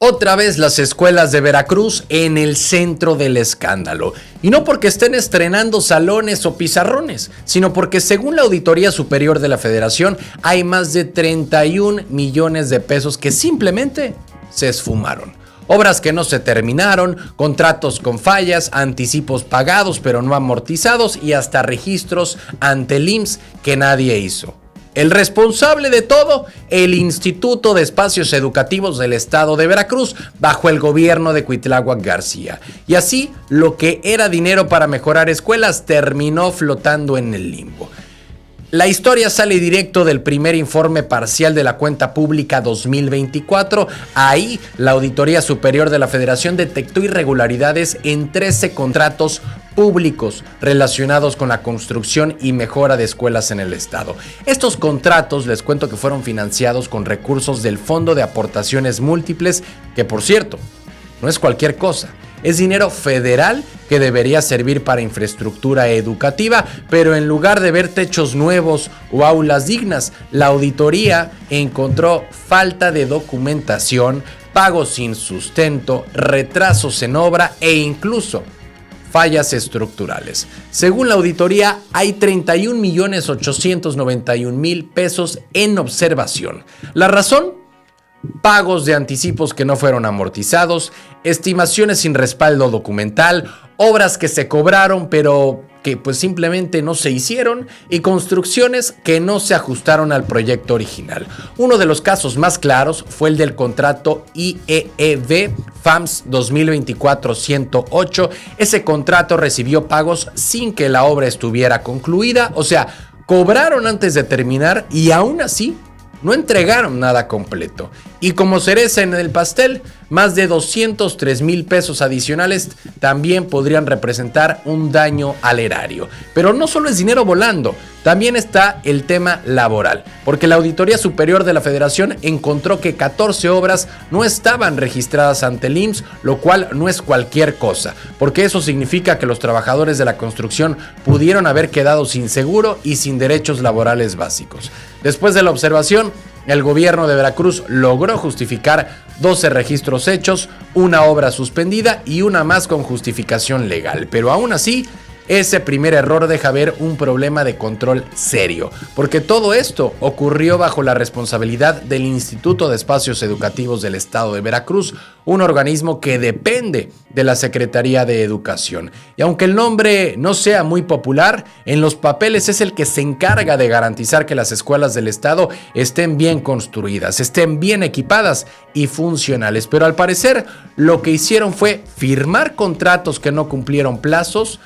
Otra vez las escuelas de Veracruz en el centro del escándalo. Y no porque estén estrenando salones o pizarrones, sino porque según la Auditoría Superior de la Federación hay más de 31 millones de pesos que simplemente se esfumaron. Obras que no se terminaron, contratos con fallas, anticipos pagados pero no amortizados y hasta registros ante el IMSS que nadie hizo. El responsable de todo, el Instituto de Espacios Educativos del Estado de Veracruz, bajo el gobierno de Cuitláhuac García. Y así, lo que era dinero para mejorar escuelas terminó flotando en el limbo. La historia sale directo del primer informe parcial de la cuenta pública 2024. Ahí, la Auditoría Superior de la Federación detectó irregularidades en 13 contratos públicos relacionados con la construcción y mejora de escuelas en el estado. Estos contratos, les cuento que fueron financiados con recursos del Fondo de Aportaciones Múltiples, que por cierto, no es cualquier cosa. Es dinero federal que debería servir para infraestructura educativa, pero en lugar de ver techos nuevos o aulas dignas, la auditoría encontró falta de documentación, pagos sin sustento, retrasos en obra e incluso fallas estructurales. Según la auditoría, hay 31.891.000 pesos en observación. ¿La razón? Pagos de anticipos que no fueron amortizados, estimaciones sin respaldo documental, obras que se cobraron pero que pues simplemente no se hicieron y construcciones que no se ajustaron al proyecto original. Uno de los casos más claros fue el del contrato IEEV FAMS 2024-108. Ese contrato recibió pagos sin que la obra estuviera concluida, o sea, cobraron antes de terminar y aún así no entregaron nada completo. Y como cereza en el pastel, más de 203,000 pesos adicionales también podrían representar un daño al erario. Pero no solo es dinero volando, también está el tema laboral, porque la Auditoría Superior de la Federación encontró que 14 obras no estaban registradas ante el IMSS, lo cual no es cualquier cosa, porque eso significa que los trabajadores de la construcción pudieron haber quedado sin seguro y sin derechos laborales básicos. Después de la observación, el gobierno de Veracruz logró justificar 12 registros hechos, una obra suspendida y una más con justificación legal. Pero aún así, ese primer error deja ver un problema de control serio, porque todo esto ocurrió bajo la responsabilidad del Instituto de Espacios Educativos del Estado de Veracruz, un organismo que depende de la Secretaría de Educación. Y aunque el nombre no sea muy popular, en los papeles es el que se encarga de garantizar que las escuelas del Estado estén bien construidas, estén bien equipadas y funcionales. Pero al parecer, lo que hicieron fue firmar contratos que no cumplieron plazos,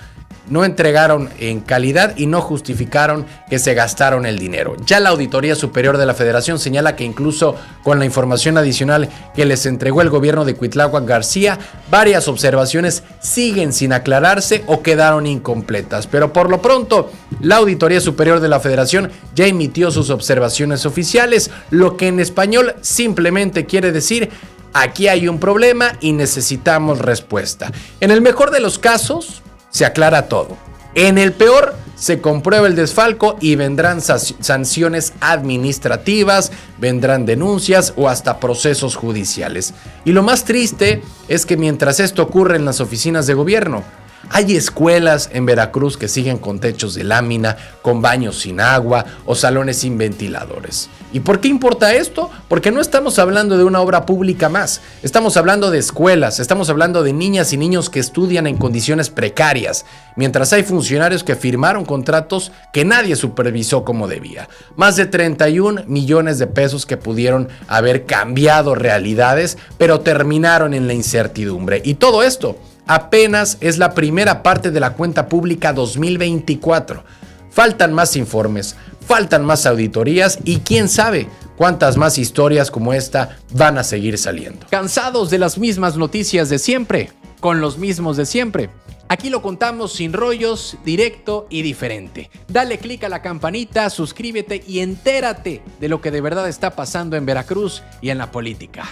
no entregaron en calidad y no justificaron que se gastaron el dinero. Ya la Auditoría Superior de la Federación señala que incluso con la información adicional que les entregó el gobierno de Cuitláhuac García, varias observaciones siguen sin aclararse o quedaron incompletas. Pero por lo pronto, la Auditoría Superior de la Federación ya emitió sus observaciones oficiales, lo que en español simplemente quiere decir: aquí hay un problema y necesitamos respuesta. En el mejor de los casos, se aclara todo. En el peor, se comprueba el desfalco y vendrán sanciones administrativas, vendrán denuncias o hasta procesos judiciales. Y lo más triste es que mientras esto ocurre en las oficinas de gobierno, hay escuelas en Veracruz que siguen con techos de lámina, con baños sin agua o salones sin ventiladores. ¿Y por qué importa esto? Porque no estamos hablando de una obra pública más. Estamos hablando de escuelas, estamos hablando de niñas y niños que estudian en condiciones precarias, mientras hay funcionarios que firmaron contratos que nadie supervisó como debía. Más de 31 millones de pesos que pudieron haber cambiado realidades, pero terminaron en la incertidumbre. Y todo esto apenas es la primera parte de la cuenta pública 2024. Faltan más informes, faltan más auditorías y quién sabe cuántas más historias como esta van a seguir saliendo. ¿Cansados de las mismas noticias de siempre? Con los mismos de siempre. Aquí lo contamos sin rollos, directo y diferente. Dale click a la campanita, suscríbete y entérate de lo que de verdad está pasando en Veracruz y en la política.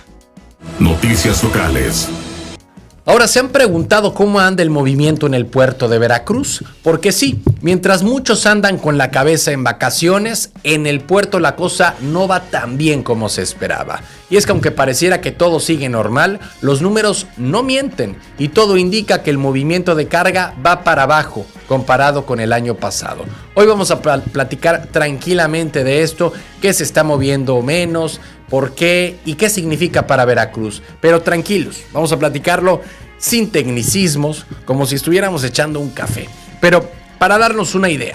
Noticias locales. Ahora, ¿se han preguntado cómo anda el movimiento en el puerto de Veracruz? Porque sí, mientras muchos andan con la cabeza en vacaciones, en el puerto la cosa no va tan bien como se esperaba. Y es que aunque pareciera que todo sigue normal, los números no mienten y todo indica que el movimiento de carga va para abajo comparado con el año pasado. Hoy vamos a platicar tranquilamente de esto, qué se está moviendo menos, por qué y qué significa para Veracruz. Pero tranquilos, vamos a platicarlo sin tecnicismos, como si estuviéramos echando un café. Pero para darnos una idea,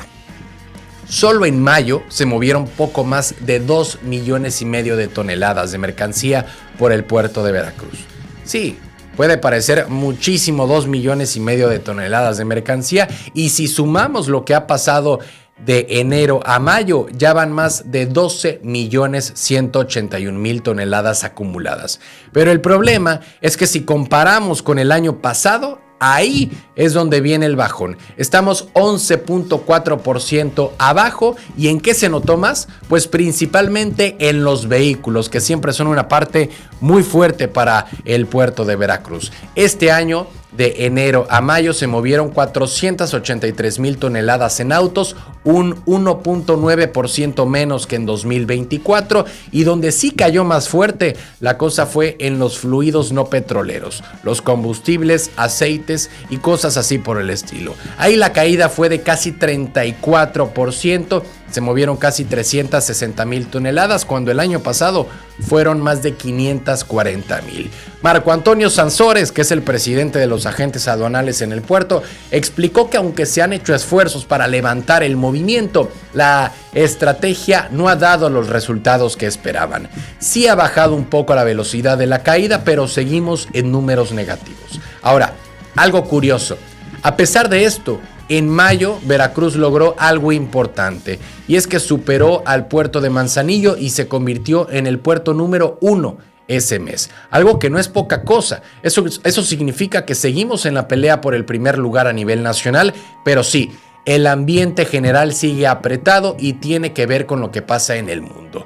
solo en mayo se movieron poco más de 2,5 millones de toneladas de mercancía por el puerto de Veracruz. Sí, puede parecer muchísimo 2,5 millones de toneladas de mercancía, y si sumamos lo que ha pasado de enero a mayo, ya van más de 12,181,000 toneladas acumuladas. Pero el problema es que si comparamos con el año pasado, ahí es donde viene el bajón. Estamos 11.4% abajo. ¿Y en qué se notó más? Pues principalmente en los vehículos, que siempre son una parte muy fuerte para el puerto de Veracruz. Este año, de enero a mayo, se movieron 483,000 toneladas en autos, un 1.9% menos que en 2024, y donde sí cayó más fuerte la cosa fue en los fluidos no petroleros, los combustibles, aceites y cosas así por el estilo. Ahí la caída fue de casi 34%, se movieron casi 360,000 toneladas, cuando el año pasado fueron más de 540,000. Marco Antonio Sansores, que es el presidente de los agentes aduanales en el puerto, explicó que aunque se han hecho esfuerzos para levantar el movimiento, la estrategia no ha dado los resultados que esperaban. Sí ha bajado un poco la velocidad de la caída, pero seguimos en números negativos. Ahora, algo curioso, a pesar de esto, en mayo, Veracruz logró algo importante, y es que superó al puerto de Manzanillo y se convirtió en el puerto número 1 ese mes. Algo que no es poca cosa. Eso significa que seguimos en la pelea por el primer lugar a nivel nacional, pero sí, el ambiente general sigue apretado y tiene que ver con lo que pasa en el mundo.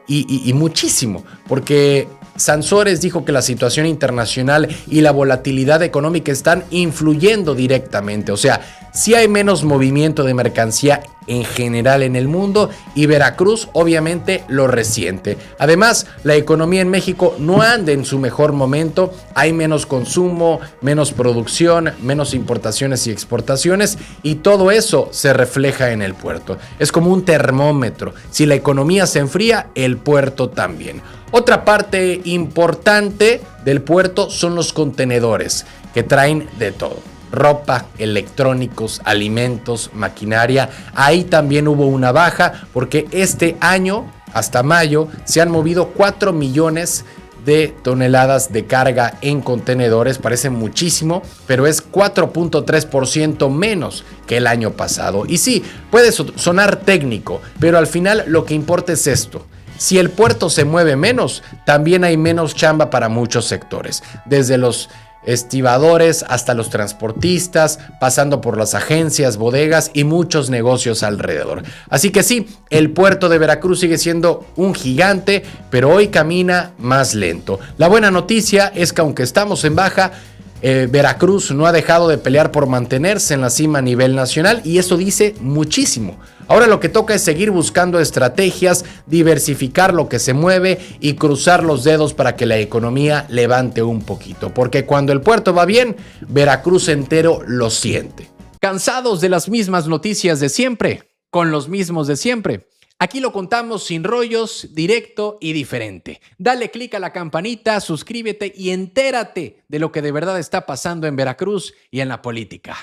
Y muchísimo, porque Sansores dijo que la situación internacional y la volatilidad económica están influyendo directamente. O sea, sí hay menos movimiento de mercancía en general en el mundo, y Veracruz obviamente lo resiente. Además, la economía en México no anda en su mejor momento, hay menos consumo, menos producción, menos importaciones y exportaciones, y todo eso se refleja en el puerto. Es como un termómetro, si la economía se enfría, el puerto también. Otra parte importante del puerto son los contenedores, que traen de todo: ropa, electrónicos, alimentos, maquinaria. Ahí también hubo una baja, porque este año, hasta mayo, se han movido 4 millones de toneladas de carga en contenedores. Parece muchísimo, pero es 4.3% menos que el año pasado. Y sí, puede sonar técnico, pero al final lo que importa es esto: si el puerto se mueve menos, también hay menos chamba para muchos sectores, desde los estibadores hasta los transportistas, pasando por las agencias, bodegas y muchos negocios alrededor. Así que sí, el puerto de Veracruz sigue siendo un gigante, pero hoy camina más lento. La buena noticia es que aunque estamos en baja, Veracruz no ha dejado de pelear por mantenerse en la cima a nivel nacional, y eso dice muchísimo. Ahora lo que toca es seguir buscando estrategias, diversificar lo que se mueve y cruzar los dedos para que la economía levante un poquito, porque cuando el puerto va bien, Veracruz entero lo siente. ¿Cansados de las mismas noticias de siempre? Con los mismos de siempre. Aquí lo contamos sin rollos, directo y diferente. Dale click a la campanita, suscríbete y entérate de lo que de verdad está pasando en Veracruz y en la política.